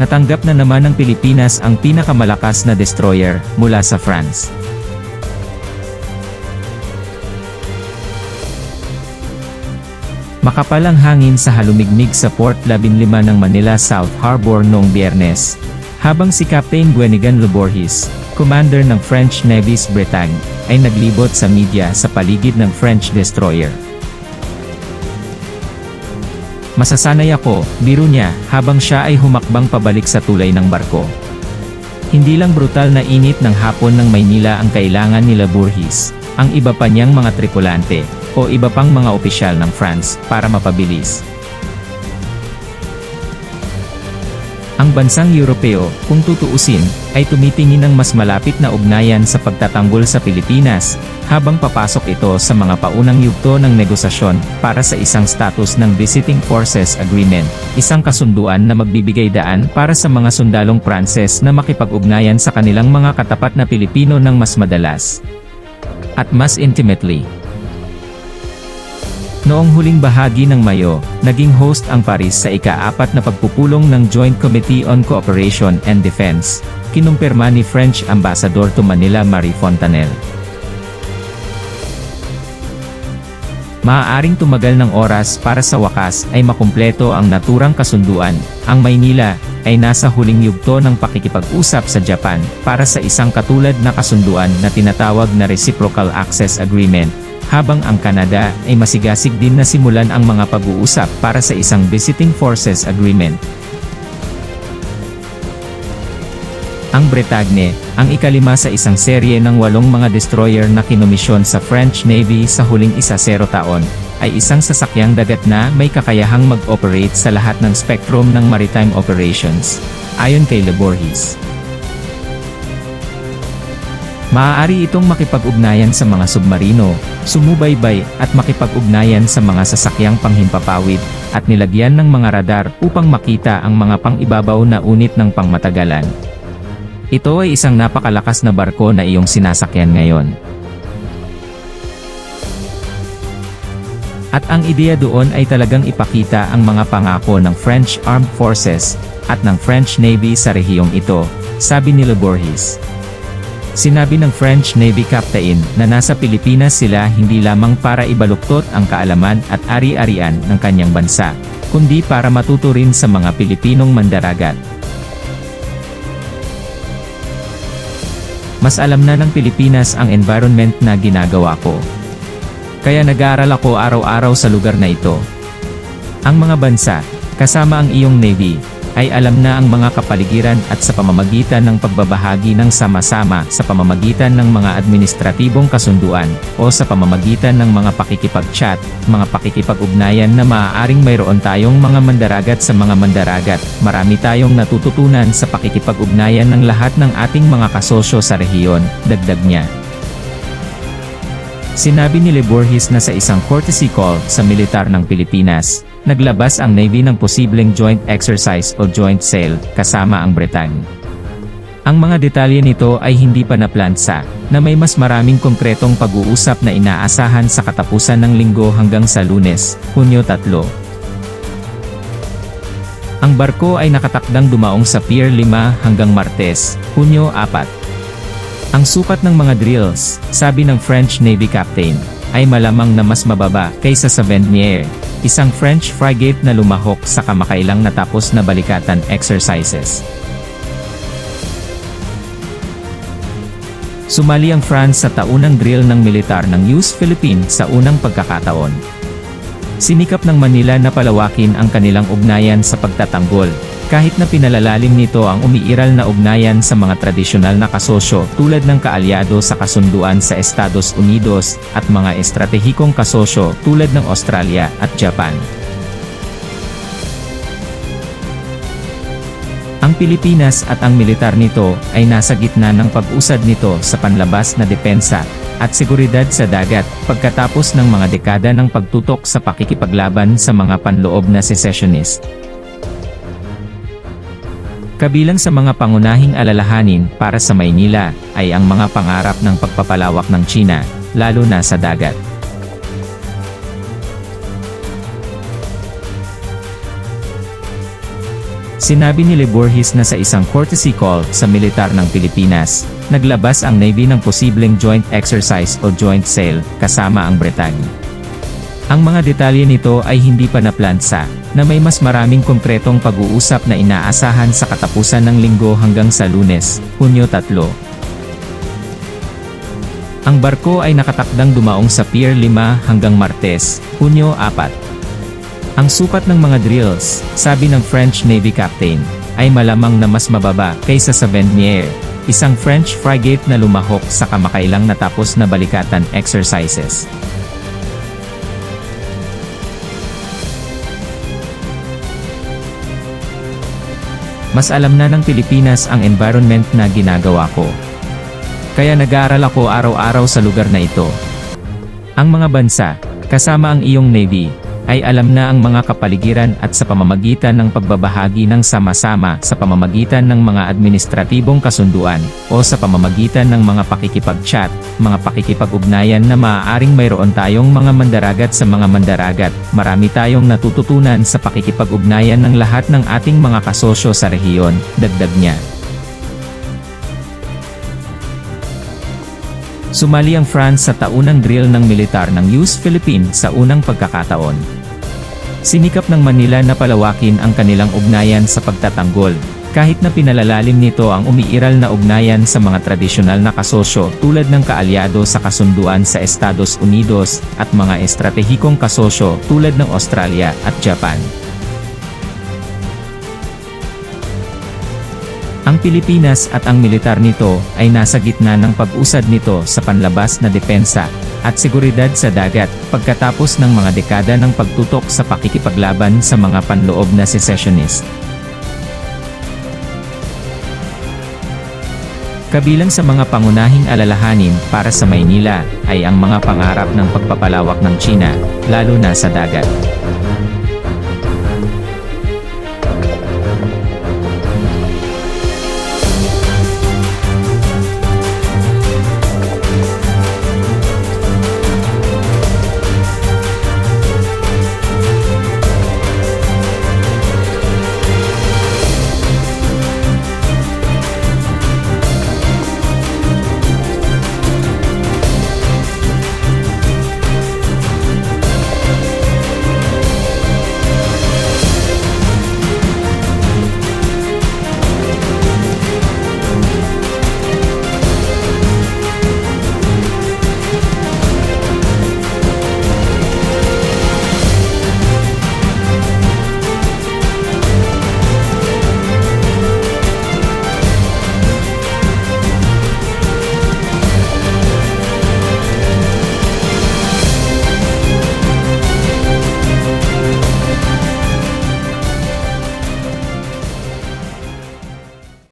Natanggap na naman ng Pilipinas ang pinakamalakas na destroyer mula sa France. Makapal ang hangin sa halumigmig sa Port 15 ng Manila South Harbor noong Biyernes, habang si Captain Guenigan Leborgis, commander ng French Navy's Bretagne, ay naglibot sa media sa paligid ng French destroyer. Masasanay ako, biro niya, habang siya ay humakbang pabalik sa tulay ng barko. Hindi lang brutal na init ng hapon ng Maynila ang kailangan ni Leborgis, ang iba pa niyang mga tripulante, o iba pang mga opisyal ng France, para mapabilis. Ang bansang Europeo, kung tutuusin, ay tumitingin ng mas malapit na ugnayan sa pagtatanggol sa Pilipinas, habang papasok ito sa mga paunang yugto ng negosasyon, para sa isang status ng Visiting Forces Agreement, isang kasunduan na magbibigay daan para sa mga sundalong Pranses na makipag-ugnayan sa kanilang mga katapat na Pilipino ng mas madalas at mas intimately. Noong huling bahagi ng Mayo, naging host ang Paris sa ika-4 na pagpupulong ng Joint Committee on Cooperation and Defense, kinumpirma ni French Ambassador to Manila Marie Fontanelle. Maaaring tumagal ng oras para sa wakas ay makumpleto ang naturang kasunduan. Ang Maynila ay nasa huling yugto ng pakikipag-usap sa Japan para sa isang katulad na kasunduan na tinatawag na Reciprocal Access Agreement, habang ang Canada ay masigasig din na simulan ang mga pag-uusap para sa isang Visiting Forces Agreement. Ang Bretagne, ang ikalima sa isang serye ng 8 mga destroyer na kinomisyon sa French Navy sa huling 10 taon, ay isang sasakyang dagat na may kakayahang mag-operate sa lahat ng spectrum ng maritime operations, ayon kay Leborgis. Maaari itong makipag-ugnayan sa mga submarino, sumubaybay, at makipag-ugnayan sa mga sasakyang panghimpapawid, at nilagyan ng mga radar upang makita ang mga pang-ibabaw na unit ng pangmatagalan. Ito ay isang napakalakas na barko na iyong sinasakyan ngayon. At ang ideya doon ay talagang ipakita ang mga pangako ng French Armed Forces, at ng French Navy sa rehiyong ito, sabi ni Leborgis. Sinabi ng French Navy Captain na nasa Pilipinas sila hindi lamang para ibaluktot ang kaalaman at ari-arian ng kanyang bansa, kundi para matuto rin sa mga Pilipinong mandaragat. Mas alam na ng Pilipinas ang environment na ginagawa ko. Kaya nag-aaral ako araw-araw sa lugar na ito. Ang mga bansa, kasama ang iyong Navy, ay alam na ang mga kapaligiran at sa pamamagitan ng pagbabahagi ng sama-sama sa pamamagitan ng mga administratibong kasunduan, o sa pamamagitan ng mga pakikipag-chat, mga pakikipag-ugnayan na maaaring mayroon tayong mga mandaragat sa mga mandaragat, marami tayong natututunan sa pakikipag-ugnayan ng lahat ng ating mga kasosyo sa rehiyon, dagdag niya. Sinabi ni Leborgis na sa isang courtesy call sa militar ng Pilipinas, naglabas ang Navy ng posibleng joint exercise o joint sail, kasama ang Bretagne. Ang mga detalye nito ay hindi pa naplansa, na may mas maraming konkretong pag-uusap na inaasahan sa katapusan ng linggo hanggang sa Lunes, Hunyo 3. Ang barko ay nakatakdang dumaong sa Pier 5 hanggang Martes, Hunyo 4. Ang sukat ng mga drills, sabi ng French Navy Captain, ay malamang na mas mababa kaysa sa Vendemiaire, isang French frigate na lumahok sa kamakailang natapos na balikatan exercises. Sumali ang France sa taunang drill ng militar ng US Philippines sa unang pagkakataon. Sinikap ng Manila na palawakin ang kanilang ugnayan sa pagtatanggol, kahit na pinalalalim nito ang umiiral na ugnayan sa mga tradisyonal na kasosyo tulad ng kaalyado sa kasunduan sa Estados Unidos, at mga estratehikong kasosyo tulad ng Australia at Japan. Ang Pilipinas at ang militar nito ay nasa gitna ng pag-usad nito sa panlabas na depensa at seguridad sa dagat, pagkatapos ng mga dekada ng pagtutok sa pakikipaglaban sa mga panloob na secessionist. Kabilang sa mga pangunahing alalahanin para sa Maynila ay ang mga pangarap ng pagpapalawak ng China, lalo na sa dagat. Sinabi ni Leborhis na sa isang courtesy call sa militar ng Pilipinas, naglabas ang Navy ng posibleng joint exercise o joint sail kasama ang Bretanya. Ang mga detalye nito ay hindi pa naplansa, na may mas maraming konkretong pag-uusap na inaasahan sa katapusan ng linggo hanggang sa Lunes, Hunyo 3. Ang barko ay nakatakdang dumaong sa Pier 5 hanggang Martes, Hunyo 4. Ang sukat ng mga drills, sabi ng French Navy Captain, ay malamang na mas mababa kaysa sa Vendemiaire, isang French frigate na lumahok sa kamakailang natapos na balikatan exercises. Mas alam na ng Pilipinas ang environment na ginagawa ko. Kaya nag-aaral ako araw-araw sa lugar na ito. Ang mga bansa, kasama ang iyong Navy, ay alam na ang mga kapaligiran at sa pamamagitan ng pagbabahagi ng sama-sama sa pamamagitan ng mga administratibong kasunduan, o sa pamamagitan ng mga pakikipag-chat, mga pakikipag-ugnayan na maaaring mayroon tayong mga mandaragat sa mga mandaragat, marami tayong natututunan sa pakikipag-ugnayan ng lahat ng ating mga kasosyo sa rehiyon, dagdag niya. Sumali ang France sa taunang drill ng militar ng US Philippines sa unang pagkakataon. Sinikap ng Manila na palawakin ang kanilang ugnayan sa pagtatanggol, kahit na pinalalalim nito ang umiiral na ugnayan sa mga tradisyonal na kasosyo tulad ng kaalyado sa kasunduan sa Estados Unidos, at mga estratehikong kasosyo tulad ng Australia at Japan. Ang Pilipinas at ang militar nito ay nasa gitna ng pag-usad nito sa panlabas na depensa at seguridad sa dagat pagkatapos ng mga dekada ng pagtutok sa pakikipaglaban sa mga panloob na secessionist. Kabilang sa mga pangunahing alalahanin para sa Maynila ay ang mga pangarap ng pagpapalawak ng China, lalo na sa dagat.